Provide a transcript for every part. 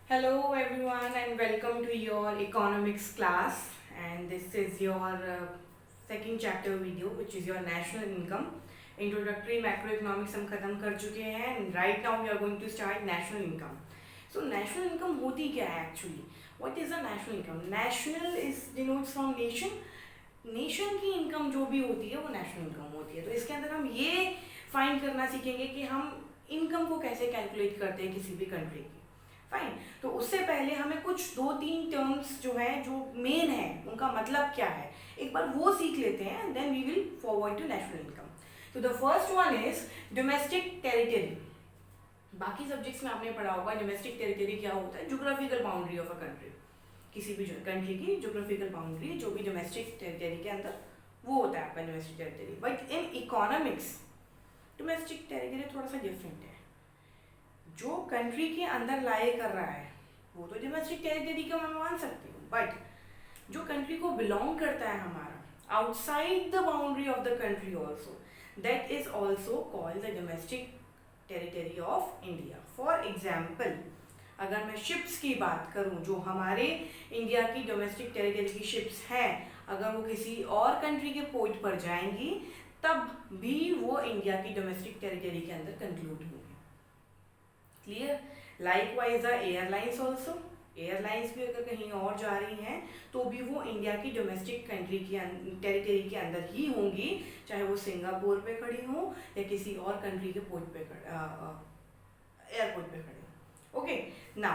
Hello everyone and welcome to your economics class, and this is your second chapter video which is your national income. Introductory macroeconomics हम खत्म कर चुके हैं and right now we are going to start national income. So national income होती क्या है actually? What is a national income? National is denotes from nation. Nation की income जो भी होती है वो नेशनल इनकम होती है. तो इसके अंदर हम ये फाइंड करना सीखेंगे कि हम इनकम को कैसे कैलकुलेट करते हैं किसी भी कंट्री की. फाइन. तो उससे पहले हमें कुछ दो तीन टर्म्स जो है जो मेन है उनका मतलब क्या है एक बार वो सीख लेते हैं, then we will forward to national income. तो the first one is domestic territory. बाकी सब्जेक्ट्स में आपने पढ़ा होगा डोमेस्टिक टेरिटरी क्या होता है. Geographical boundary of a country. किसी भी कंट्री की ज्योग्राफिकल बाउंड्री जो भी डोमेस्टिक टेरिटरी के अंदर वो होता है आपका domestic territory. But in economics domestic territory थोड़ा सा डिफरेंट है. जो कंट्री के अंदर लाई कर रहा है वो तो डोमेस्टिक टेरिटरी का मैं मान सकती हूँ, बट जो कंट्री को बिलोंग करता है हमारा outside the boundary of the country also, that is also called the domestic territory of India. For example, अगर मैं शिप्स की बात करूं जो हमारे इंडिया की डोमेस्टिक टेरिटरी की शिप्स हैं, अगर वो किसी और कंट्री के पोर्ट पर जाएंगी तब भी वो इंडिया की डोमेस्टिक टेरिटरी के अंदर कंक्लूड होंगी. Clear. Likewise the airlines also. Airlines भी अगर कहीं और जा रही हैं तो भी वो इंडिया की डोमेस्टिक कंट्री की टेरिटरी के अंदर ही होंगी, चाहे वो सिंगापुर पे खड़ी हो या किसी और कंट्री के पोर्ट पे एयरपोर्ट पे खड़ी हो. ओके. ना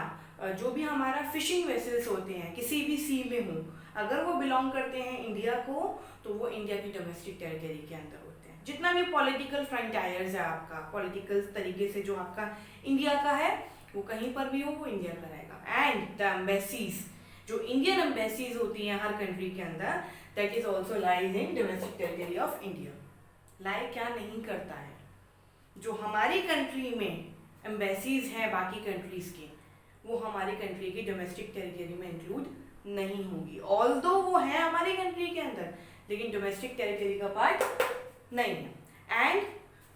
जो भी हमारा फिशिंग वेसल्स होते हैं किसी भी सी में हो, अगर वो बिलोंग करते हैं इंडिया को तो वो इंडिया की डोमेस्टिक टेरिटरी के अंदर होते हैं. जितना भी पॉलिटिकल फ्रंटायर्स है आपका, पॉलिटिकल तरीके से जो आपका इंडिया का है वो कहीं पर भी हो वो इंडिया का रहेगा. एंड द एम्बेसीज, जो इंडियन एम्बेसीज होती हैं हर कंट्री के अंदर, that is also lies in domestic territory of India. Lie क्या नहीं करता है, जो हमारी कंट्री में एम्बेसीज हैं बाकी कंट्रीज की वो हमारी कंट्री की डोमेस्टिक टेरिटरी में इंक्लूड नहीं होगी. ऑल्दो वो है हमारी कंट्री के अंदर लेकिन डोमेस्टिक टेरिटरी का पार्ट नहीं है. एंड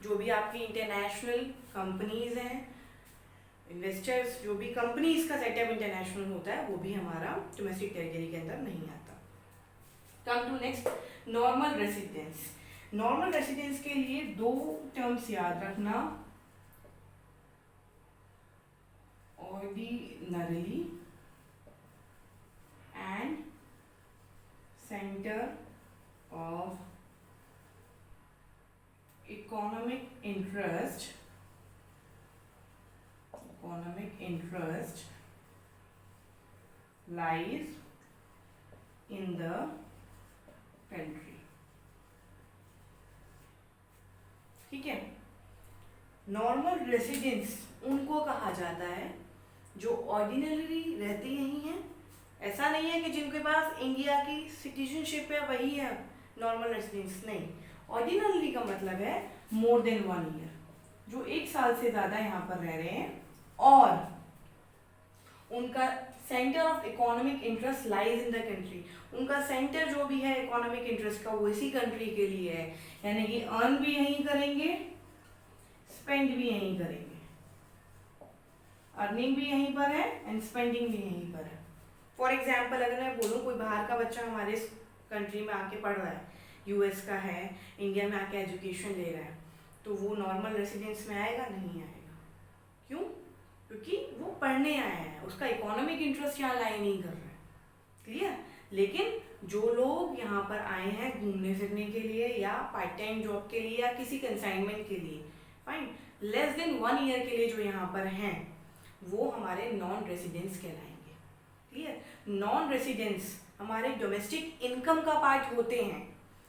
जो भी आपकी इंटरनेशनल कंपनीज हैं, इन्वेस्टर्स, जो भी कंपनीज का सेटअप इंटरनेशनल होता है वो भी हमारा डोमेस्टिक टेरिटरी के अंदर नहीं आता. Come to next, normal residence. Normal residence के लिए दो टर्म्स याद रखना. Ordinarily and centre of economic interest lies in the country. ठीक है. नॉर्मल रेसिडेंस उनको कहा जाता है जो ऑर्डिनरी रहते यही हैं. ऐसा नहीं है कि जिनके पास इंडिया की सिटीजनशिप है वही है नॉर्मल रेसिडेंस. नहीं, ऑर्डिनरी का मतलब है मोर देन 1 ईयर, जो 1 साल से ज़्यादा यहाँ पर रह रहे हैं और उनका centre of economic interest lies in the country. उनका सेंटर जो भी है इकोनॉमिक इंटरेस्ट का वो इसी कंट्री के लिए है, यानी कि अर्न भी यहीं करेंगे, स्पेंड भी यहीं करेंगे. अर्निंग भी यहीं पर है एंड स्पेंडिंग भी यहीं पर है. फॉर एग्जाम्पल, अगर मैं बोलूँ कोई बाहर का बच्चा हमारे कंट्री में आके पढ़ रहा है, यूएस का है, इंडिया में आके एजुकेशन ले रहा है, तो वो नॉर्मल रेसिडेंस में आएगा? नहीं आएगा. क्यों? क्योंकि वो पढ़ने आया है, उसका इकोनॉमिक इंटरेस्ट यहाँ लाई नहीं कर रहा है. क्लियर. लेकिन जो लोग यहाँ पर आए हैं घूमने फिरने के लिए या पार्ट टाइम जॉब के लिए या किसी कंसाइनमेंट के लिए, फाइन, लेस देन 1 ईयर के लिए जो यहाँ पर हैं वो हमारे नॉन रेसिडेंट्स कहलाएंगे. क्लियर. नॉन रेसिडेंट्स हमारे डोमेस्टिक इनकम का पार्ट होते हैं.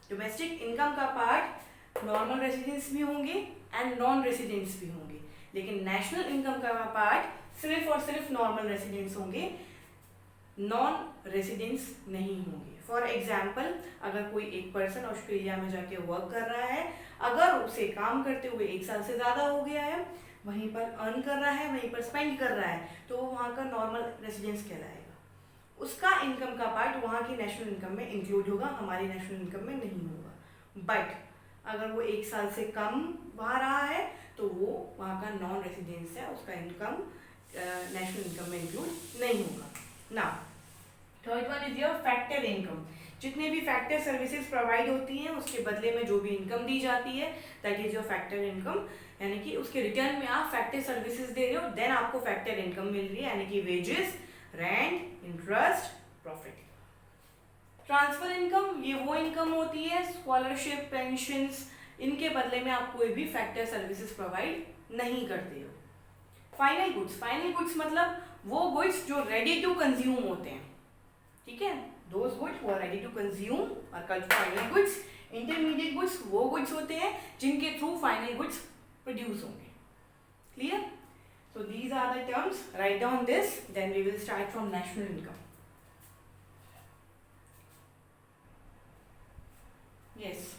डोमेस्टिक इनकम का पार्ट नॉर्मल रेसिडेंट्स भी होंगे एंड नॉन रेसिडेंट्स भी होंगे, लेकिन नेशनल इनकम का पार्ट सिर्फ और सिर्फ नॉर्मल रेसिडेंट्स होंगे, नॉन रेसिडेंट्स नहीं होंगे. फॉर एग्जाम्पल, अगर कोई एक पर्सन ऑस्ट्रेलिया में जाके वर्क कर रहा है, अगर उसे काम करते हुए 1 साल से ज़्यादा हो गया है, वहीं पर अर्न कर रहा है, वहीं पर स्पेंड कर रहा है, तो वो वहाँ का नॉर्मल रेसिडेंस कहलाएगा. उसका इनकम का पार्ट वहाँ की नेशनल इनकम में इंक्लूड होगा, हमारी नेशनल इनकम में नहीं होगा. बट अगर वो 1 साल से कम वहाँ रहा है तो वो वहाँ का नॉन रेसिडेंस है, उसका इनकम नेशनल इनकम में इंक्लूड नहीं होगा। Now third one is your factor income. जितने भी फैक्टर सर्विसेज प्रोवाइड होती हैं उसके बदले में जो भी इनकम दी जाती है that is your factor income, यानी कि उसके रिटर्न में आप फैक्टर सर्विसेज दे रहे हो, देन आपको फैक्टर इनकम मिल रही है, यानी कि wages, rent, interest, profit. Transfer income ये वो इनकम होती है, स्कॉलरशिप, पेंशंस, इनके बदले में आप कोई भी फैक्टर सर्विसेज प्रोवाइड नहीं करते हो। फाइनल गुड्स, फाइनल गुड्स मतलब वो गुड्स जो रेडी टू कंज्यूम होते हैं, ठीक है, दोज गुड्स वो रेडी टू कंज्यूम और called final goods. Intermediate goods वो गुड्स होते हैं जिनके थ्रू फाइनल गुड्स प्रोड्यूस होंगे। Clear? So these are the terms, right down this, then we will start from national income. Yes,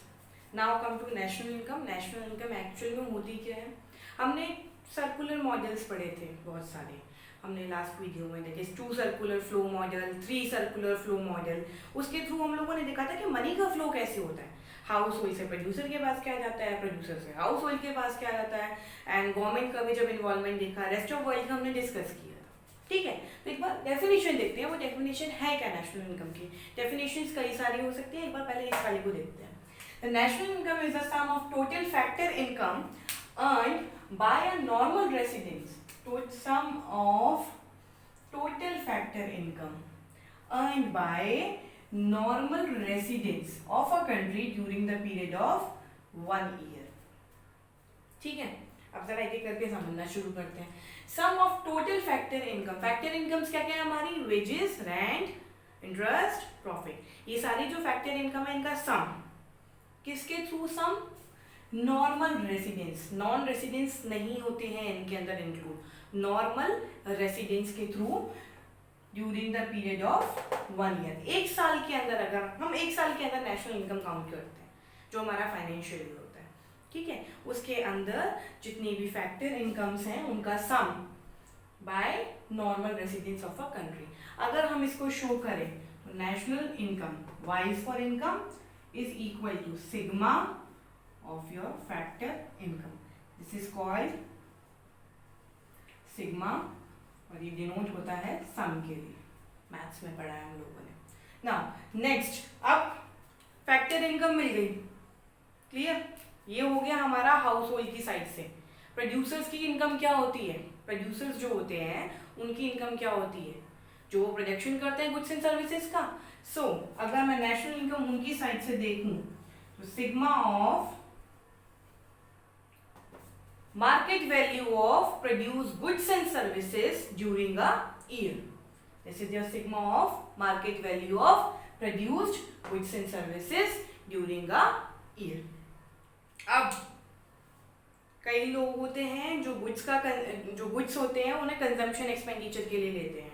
now come to national income. National income actual में होती क्या है? हमने सर्कुलर मॉडल्स पढ़े थे बहुत सारे, हमने लास्ट वीडियो में देखे 2 circular flow model, 3 circular flow model. उसके थ्रू हम लोगों ने देखा था कि मनी का फ्लो कैसे होता है। हाउस होल्ड से प्रोड्यूसर के पास क्या जाता है, प्रोड्यूसर से हाउस होल्ड के पास क्या जाता है, एंड गवर्नमेंट का भी जब इन्वॉल्वमेंट देखा, रेस्ट ऑफ वर्ल्ड का हमने डिस्कस किया था। ठीक है, तो एक बार डेफिनेशन देखते हैं, वो डेफिनेशन है क्या नेशनल इनकम की। डेफिनेशंस कई सारी हो सकती है, एक बार पहले इस वाले को देखते हैं। The national income is the sum of total factor income earned by a normal residence, to sum of total factor income earned by normal residents of a country during the period of 1 year. ठीक है, अब जरा एक एक करके समझना शुरू करते हैं। Sum of total factor income, factor incomes क्या क्या है हमारी, वेजेस, रेंट, इंटरेस्ट, प्रॉफिट। ये सारी जो फैक्टर इनकम है इनका सम, किसके through sum, normal residence, non residence नहीं होते हैं इनके अंदर इंक्लूड, नॉर्मल रेसिडेंस के through during the period of 1 year. एक साल के अंदर, अगर हम एक साल के अंदर नेशनल इनकम काउंट करते हैं जो हमारा फाइनेंशियल ईयर होता है, ठीक है, उसके अंदर जितनी भी फैक्टर इनकम्स हैं उनका sum by normal residence of a country. अगर हम इसको शो करें तो national income, Y is for income, is equal to sigma of your factor income. This is called sigma और ये डिनोट होता है सम के लिए, मैथ्स में पढ़ा है हम लोगों ने। नाउ नेक्स्ट, अब फैक्टर इनकम मिल गई, क्लियर, ये हो गया हमारा हाउस होल्ड की साइड से। प्रोड्यूसर्स की इनकम क्या होती है, प्रोड्यूसर्स जो होते हैं उनकी इनकम क्या होती है, जो प्रोडक्शन करते हैं गुड्स एंड सर्विसेज का। सो अगर मैं नेशनल इनकम उनकी साइड से देखूं तो sigma of market value of produced goods and services during a year. This is your sigma of market value of produced goods and services during a year. अब कई लोग होते हैं जो गुड्स होते हैं उन्हें कंजम्पशन एक्सपेंडिचर के लिए लेते हैं।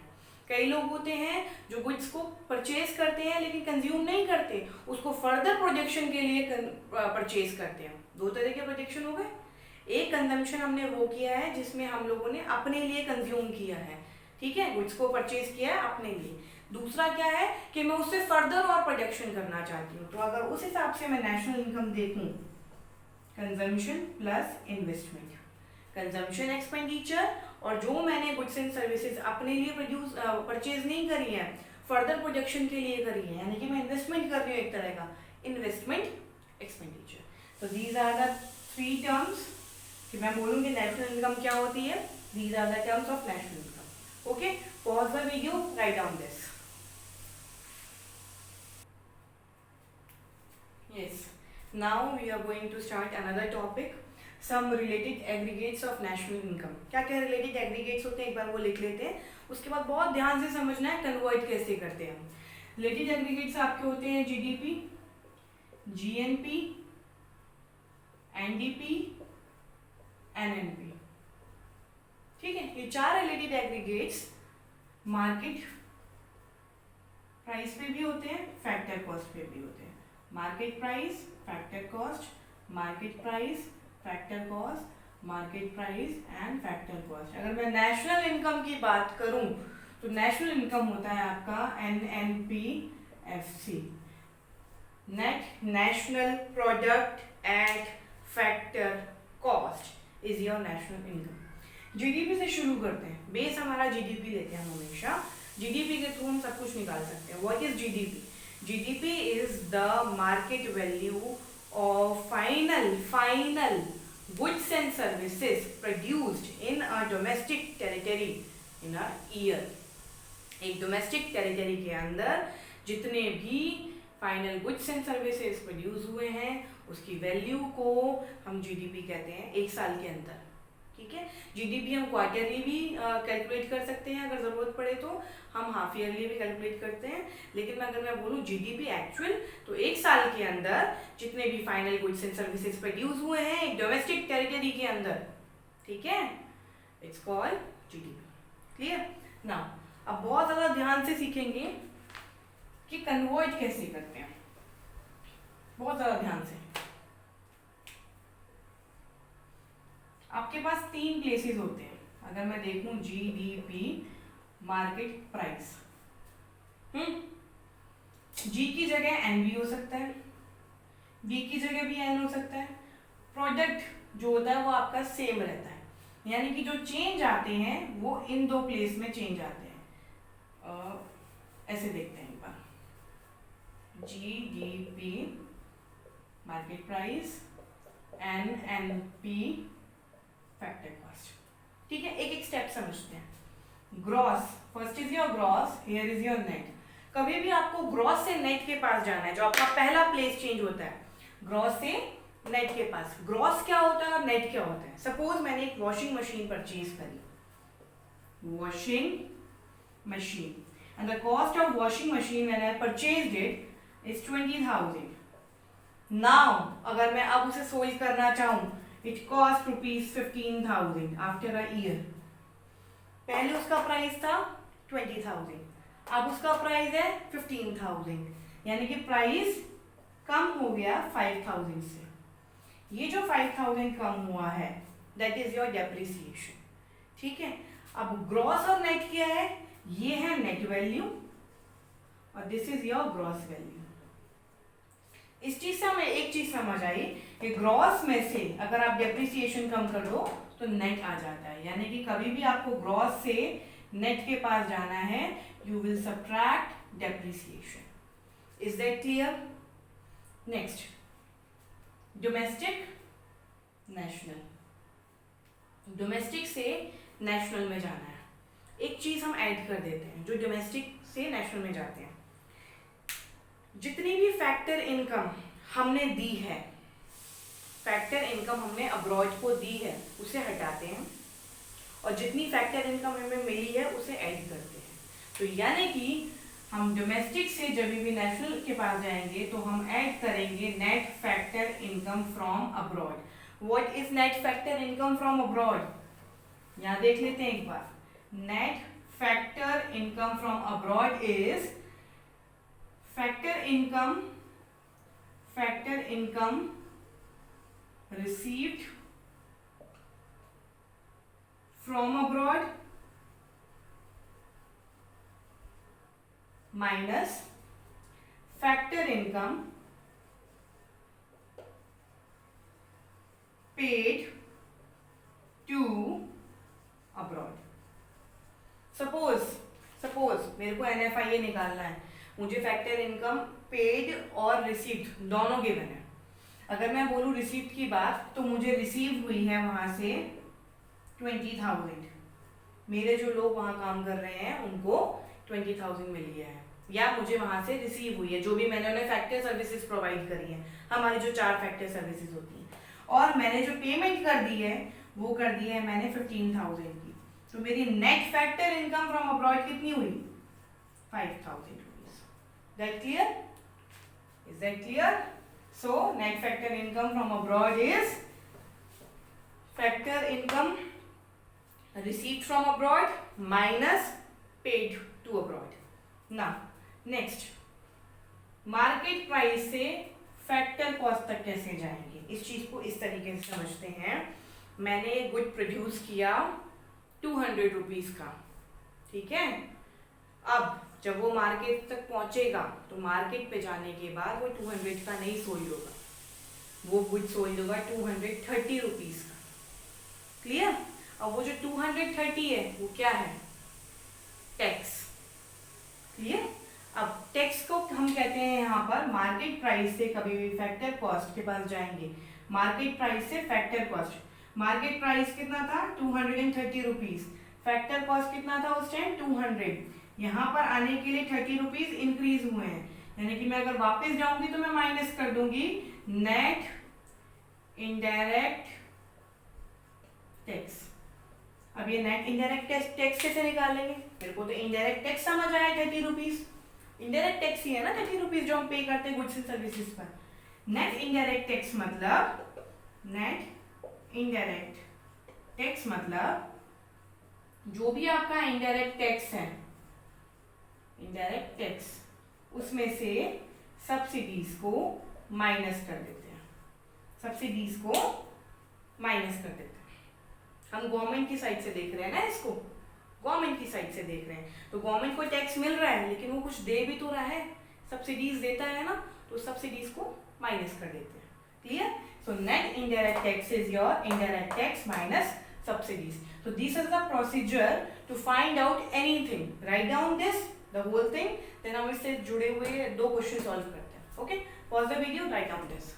कई लोग होते हैं जो गुड्स को परचेज करते हैं लेकिन कंज्यूम नहीं करते, उसको फर्दर प्रोडक्शन के लिए परचेज करते हैं। 2 तरह के प्रोडक्शन हो गए। एक कंजम्पशन हमने वो किया है जिसमें हम लोगों ने अपने लिए कंज्यूम किया है, ठीक है, गुड्स को परचेज किया है अपने लिए। दूसरा क्या है कि मैं उससे फर्दर और प्रोडक्शन करना चाहती हूँ। तो अगर उस हिसाब से मैं नेशनल इनकम देखूँ, consumption plus investment, consumption expenditure, और जो मैंने गुड्स एंड सर्विसेज अपने लिए परचेज नहीं करी है, फर्दर प्रोडक्शन के लिए करी है, यानी कि मैं इन्वेस्टमेंट कर रही हूँ एक तरह का, इन्वेस्टमेंट एक्सपेंडिचर। तो दीज आर द 3 टर्म्स कि मैं बोलूँगी नेशनल इनकम क्या होती है। These are the terms of national income. Okay, pause the video, right down this. Yes, now we are going to start another topic, some related aggregates of national income. क्या क्या related aggregates होते हैं एक बार वो लिख लेते हैं, उसके बाद बहुत ध्यान से समझना है कन्वर्ट कैसे करते हैं। रिलेटेड एग्रीगेट्स आपके होते हैं जीडीपी, जीएनपी, एनडीपी, एनएनपी, ठीक है। ये 4 रिलेटेड एग्रीगेट्स मार्केट प्राइस पे भी होते हैं, फैक्टर कॉस्ट पे भी होते हैं। Market price, factor cost, market price, factor cost, market price and factor cost. अगर मैं नेशनल इनकम की बात करूं तो नेशनल इनकम होता है आपका NNPFC, net national product at factor cost is your national income. GDP से शुरू करते हैं, बेस हमारा जीडीपी लेते हैं हम हमेशा, जीडीपी के थ्रू हम सब कुछ निकाल सकते हैं। What is GDP? GDP is the market value of final goods and services produced in a domestic territory in a year. एक डोमेस्टिक टेरिटरी के अंदर जितने भी final goods and services produce हुए हैं उसकी वैल्यू को हम जीडीपी कहते हैं एक साल के अंदर। ठीक है, जीडीपी हम क्वार्टरली भी कैलकुलेट कर सकते हैं अगर ज़रूरत पड़े तो, हम हाफ ईयरली भी कैलकुलेट करते हैं, लेकिन अगर मैं बोलूँ जीडीपी एक्चुअल तो एक साल के अंदर जितने भी final goods and services produce हुए हैं एक डोमेस्टिक टेरिटरी के अंदर, ठीक है, it's called GDP. Clear? Now अब बहुत ज़्यादा ध्यान से सीखेंगे कि कन्वर्ट कैसे करते हैं, बहुत ज़्यादा ध्यान से। आपके पास 3 प्लेसेस होते हैं, अगर मैं देखूं जीडीपी मार्केट प्राइस, जी की जगह एन भी हो सकता है, बी की जगह भी एन हो सकता है, प्रोडक्ट जो होता है वो आपका सेम रहता है, यानी कि जो चेंज आते हैं वो इन 2 प्लेस में चेंज आते हैं। ऐसे देखते हैं एक बार, GDP market price, NNP factor cost. ठीक है, एक एक स्टेप समझते हैं। Gross, first is your gross, here is your net. कभी भी आपको ग्रॉस से नेट के पास जाना है, जो आपका पहला प्लेस चेंज होता है, ग्रॉस से नेट के पास। ग्रॉस क्या होता है और नेट क्या होता है? सपोज मैंने एक वॉशिंग मशीन परचेज करी, washing machine, and the cost of washing machine when I purchased it is 20,000. Now अगर मैं अब उसे सोल्व करना चाहूँ, it cost rupees 15,000 after a year. पहले उसका प्राइस था 20,000, अब उसका प्राइस है 15,000, यानी कि प्राइस कम हो गया 5,000 से। ये जो 5,000 कम हुआ है that is your depreciation। ठीक है, अब ग्रॉस और नेट क्या है? ये है नेट वैल्यू और this is your gross value. इस चीज से हमें एक चीज समझ आई कि ग्रॉस में से अगर आप डेप्रिसिएशन कम कर दो तो नेट आ जाता है, यानी कि कभी भी आपको ग्रॉस से नेट के पास जाना है, you will subtract depreciation. Is that clear? Next, domestic national. Domestic से नेशनल में जाना है, एक चीज हम ऐड कर देते हैं जो डोमेस्टिक से नेशनल में जाते हैं। जितनी भी फैक्टर इनकम हमने दी है, फैक्टर इनकम हमने अब्रॉड को दी है, उसे हटाते हैं और जितनी फैक्टर इनकम हमें मिली है उसे ऐड करते हैं। तो यानी कि हम डोमेस्टिक से जब भी नेशनल के पास जाएंगे तो हम ऐड करेंगे net factor income from abroad. What is net factor income from abroad? यहाँ देख लेते हैं एक बार। Net factor income from abroad is factor income received from abroad minus factor income paid to abroad। Suppose मेरे को NFIA निकालना है, मुझे फैक्टर इनकम पेड और रिसीव्ड दोनों गिवन है। अगर मैं बोलूँ रिसीव्ड की बात, तो मुझे रिसीव हुई है वहां से 20,000, मेरे जो लोग वहां काम कर रहे हैं उनको 20,000 मिली है, या मुझे वहां से रिसीव हुई है जो भी मैंने उन्हें फैक्टर सर्विसेज प्रोवाइड करी है, हमारी जो 4 फैक्टर सर्विसेज होती हैं, और मैंने जो पेमेंट कर दी है वो कर दी है मैंने 15,000 की। तो मेरी net factor income from abroad कितनी हुई? 5,000 rupees. That clear? Is that clear? So net factor income from abroad is factor income received from abroad minus paid to abroad. Now next, market price से factor cost तक कैसे जाएंगे, इस चीज को इस तरीके से समझते हैं। मैंने गुड प्रोड्यूस किया 200 रुपीज का, ठीक है, अब जब वो मार्केट तक पहुंचेगा तो मार्केट पे जाने के बाद वो 200 का नहीं सोल्ड होगा, वो गुड सोल्ड होगा 230 रुपीज का। क्लियर? अब वो जो 230 है वो क्या है, टैक्स। क्लियर। अब टैक्स को हम कहते हैं यहाँ पर मार्केट प्राइस से कभी भी फैक्टर कॉस्ट के पास जाएंगे, मार्केट प्राइस से फैक्टर कॉस्ट। मार्केट प्राइस कितना था 230 रुपीज, फैक्टर कॉस्ट कितना था उस टाइम 200। यहाँ पर आने के लिए 30 रुपीज इंक्रीज हुए हैं, यानी कि मैं अगर वापस जाऊंगी तो मैं माइनस कर दूंगी नेट इनडायरेक्ट टैक्स। अब ये नेट इनडायरेक्ट टैक्स कैसे निकालेंगे, मेरे को तो इनडायरेक्ट टैक्स समझ आया 30 रुपीज, इनडायरेक्ट टैक्स ही है ना 30 रुपीज जो हम पे करते हैं गुड्स एंड सर्विसेज पर। नेट इनडायरेक्ट टैक्स मतलब, नेट इनडायरेक्ट टैक्स मतलब जो भी आपका इनडायरेक्ट टैक्स है, इनडायरेक्ट टैक्स, उसमें से सब्सिडीज को माइनस कर देते हैं, सब्सिडीज को माइनस कर देते हैं। हम गवर्नमेंट की साइड से देख रहे हैं ना इसको, गवर्नमेंट की साइड से देख रहे हैं, तो गवर्नमेंट को टैक्स मिल रहा है लेकिन वो कुछ दे भी तो रहा है, सब्सिडीज देता है ना, तो सब्सिडीज को माइनस कर देते हैं। Clear. So net indirect tax is your indirect tax minus subsidies. So this is the procedure to find out anything. Write down this, the whole thing. Then हम इससे जुड़े हुए दो क्वेश्चन सॉल्व करते हैं. Okay? Pause the video. Write down this.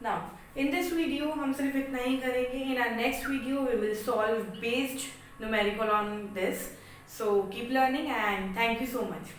Now, in this video हम सिर्फ इतना ही करेंगे. In our next video we will solve based numerical on this. So keep learning and thank you so much.